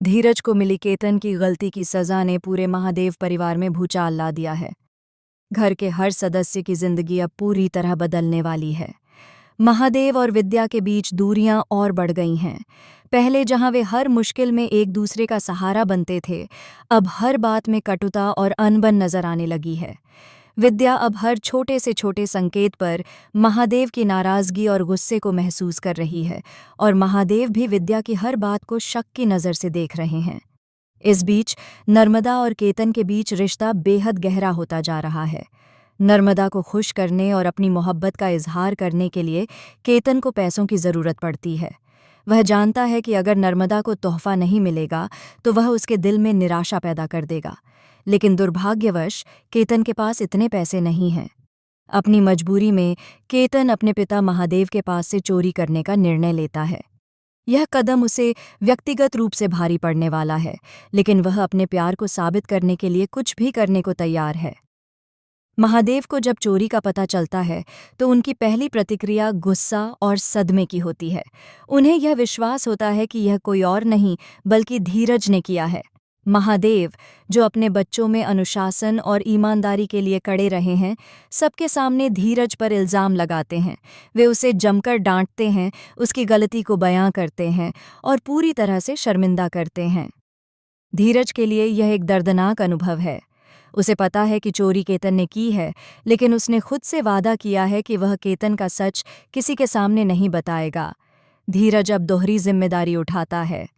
धीरज को मिली केतन की गलती की सजा ने पूरे महादेव परिवार में भूचाल ला दिया है। घर के हर सदस्य की जिंदगी अब पूरी तरह बदलने वाली है। महादेव और विद्या के बीच दूरियां और बढ़ गई हैं। पहले जहां वे हर मुश्किल में एक दूसरे का सहारा बनते थे, अब हर बात में कटुता और अनबन नजर आने लगी है। विद्या अब हर छोटे से छोटे संकेत पर महादेव की नाराजगी और गुस्से को महसूस कर रही है, और महादेव भी विद्या की हर बात को शक की नज़र से देख रहे हैं। इस बीच नर्मदा और केतन के बीच रिश्ता बेहद गहरा होता जा रहा है। नर्मदा को खुश करने और अपनी मोहब्बत का इजहार करने के लिए केतन को पैसों की ज़रूरत पड़ती है। वह जानता है कि अगर नर्मदा को तोहफा नहीं मिलेगा तो वह उसके दिल में निराशा पैदा कर देगा, लेकिन दुर्भाग्यवश केतन के पास इतने पैसे नहीं हैं। अपनी मजबूरी में केतन अपने पिता महादेव के पास से चोरी करने का निर्णय लेता है। यह कदम उसे व्यक्तिगत रूप से भारी पड़ने वाला है, लेकिन वह अपने प्यार को साबित करने के लिए कुछ भी करने को तैयार है। महादेव को जब चोरी का पता चलता है तो उनकी पहली प्रतिक्रिया गुस्सा और सदमे की होती है। उन्हें यह विश्वास होता है कि यह कोई और नहीं बल्कि धीरज ने किया है। महादेव, जो अपने बच्चों में अनुशासन और ईमानदारी के लिए कड़े रहे हैं, सबके सामने धीरज पर इल्ज़ाम लगाते हैं। वे उसे जमकर डांटते हैं, उसकी गलती को बयां करते हैं और पूरी तरह से शर्मिंदा करते हैं। धीरज के लिए यह एक दर्दनाक अनुभव है। उसे पता है कि चोरी केतन ने की है, लेकिन उसने खुद से वादा किया है कि वह केतन का सच किसी के सामने नहीं बताएगा। धीरज अब दोहरी जिम्मेदारी उठाता है।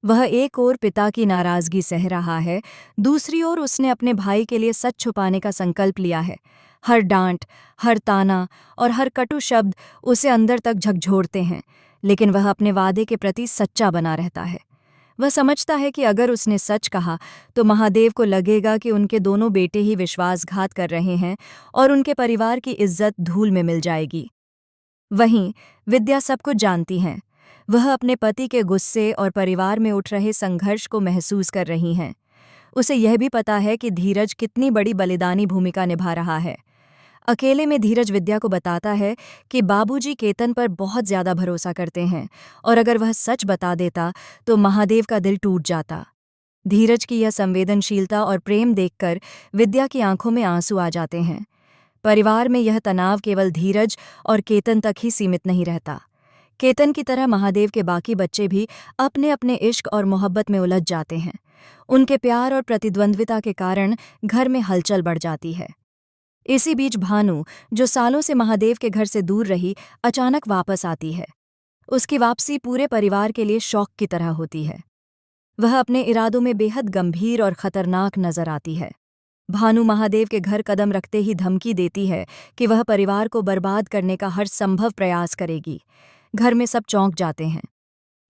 वह एक ओर पिता की नाराजगी सह रहा है, दूसरी ओर उसने अपने भाई के लिए सच छुपाने का संकल्प लिया है। हर डांट, हर ताना और हर कटु शब्द उसे अंदर तक झकझोरते हैं, लेकिन वह अपने वादे के प्रति सच्चा बना रहता है। वह समझता है कि अगर उसने सच कहा तो महादेव को लगेगा कि उनके दोनों बेटे ही विश्वासघात कर रहे हैं और उनके परिवार की इज्जत धूल में मिल जाएगी। वहीं विद्या सब कुछ जानती हैं। वह अपने पति के गुस्से और परिवार में उठ रहे संघर्ष को महसूस कर रही हैं। उसे यह भी पता है कि धीरज कितनी बड़ी बलिदानी भूमिका निभा रहा है। अकेले में धीरज विद्या को बताता है कि बाबूजी केतन पर बहुत ज्यादा भरोसा करते हैं, और अगर वह सच बता देता तो महादेव का दिल टूट जाता। धीरज की यह संवेदनशीलता और प्रेम देखकर विद्या की आंखों में आंसू आ जाते हैं। परिवार में यह तनाव केवल धीरज और केतन तक ही सीमित नहीं रहता। केतन की तरह महादेव के बाकी बच्चे भी अपने अपने इश्क और मोहब्बत में उलझ जाते हैं। उनके प्यार और प्रतिद्वंद्विता के कारण घर में हलचल बढ़ जाती है। इसी बीच भानु, जो सालों से महादेव के घर से दूर रही, अचानक वापस आती है। उसकी वापसी पूरे परिवार के लिए शौक की तरह होती है। वह अपने इरादों में बेहद गंभीर और खतरनाक नजर आती है। भानु महादेव के घर कदम रखते ही धमकी देती है कि वह परिवार को बर्बाद करने का हर संभव प्रयास करेगी। घर में सब चौंक जाते हैं।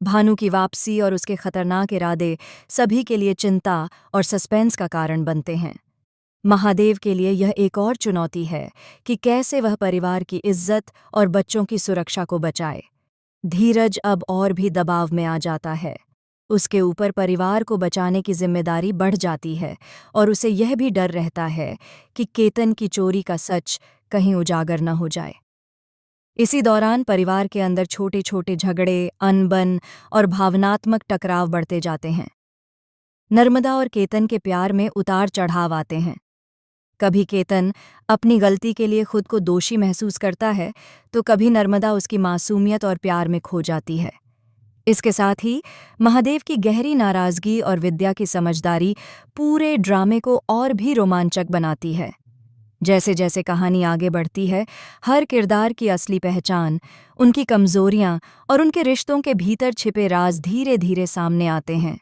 भानु की वापसी और उसके खतरनाक इरादे सभी के लिए चिंता और सस्पेंस का कारण बनते हैं। महादेव के लिए यह एक और चुनौती है कि कैसे वह परिवार की इज्जत और बच्चों की सुरक्षा को बचाए। धीरज अब और भी दबाव में आ जाता है। उसके ऊपर परिवार को बचाने की जिम्मेदारी बढ़ जाती है, और उसे यह भी डर रहता है कि केतन की चोरी का सच कहीं उजागर न हो जाए। इसी दौरान परिवार के अंदर छोटे छोटे झगड़े, अनबन और भावनात्मक टकराव बढ़ते जाते हैं। नर्मदा और केतन के प्यार में उतार चढ़ाव आते हैं। कभी केतन अपनी गलती के लिए खुद को दोषी महसूस करता है, तो कभी नर्मदा उसकी मासूमियत और प्यार में खो जाती है। इसके साथ ही महादेव की गहरी नाराजगी और विद्या की समझदारी पूरे ड्रामे को और भी रोमांचक बनाती है। जैसे जैसे कहानी आगे बढ़ती है, हर किरदार की असली पहचान, उनकी कमजोरियां और उनके रिश्तों के भीतर छिपे राज धीरे धीरे सामने आते हैं।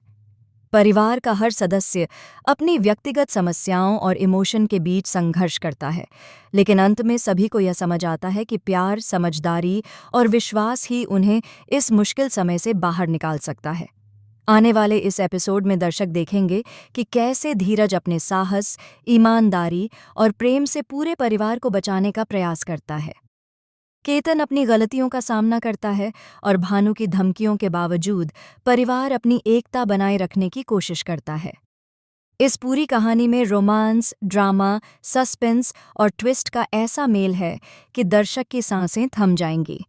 परिवार का हर सदस्य अपनी व्यक्तिगत समस्याओं और इमोशन के बीच संघर्ष करता है, लेकिन अंत में सभी को यह समझ आता है कि प्यार, समझदारी और विश्वास ही उन्हें इस मुश्किल समय से बाहर निकाल सकता है। आने वाले इस एपिसोड में दर्शक देखेंगे कि कैसे धीरज अपने साहस, ईमानदारी और प्रेम से पूरे परिवार को बचाने का प्रयास करता है। केतन अपनी गलतियों का सामना करता है, और भानु की धमकियों के बावजूद परिवार अपनी एकता बनाए रखने की कोशिश करता है। इस पूरी कहानी में रोमांस, ड्रामा, सस्पेंस और ट्विस्ट का ऐसा मेल है कि दर्शक की सांसें थम जाएंगी।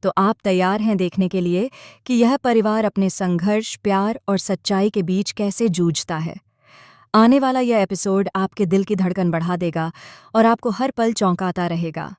तो आप तैयार हैं देखने के लिए कि यह परिवार अपने संघर्ष, प्यार और सच्चाई के बीच कैसे जूझता है। आने वाला यह एपिसोड आपके दिल की धड़कन बढ़ा देगा और आपको हर पल चौंकाता रहेगा।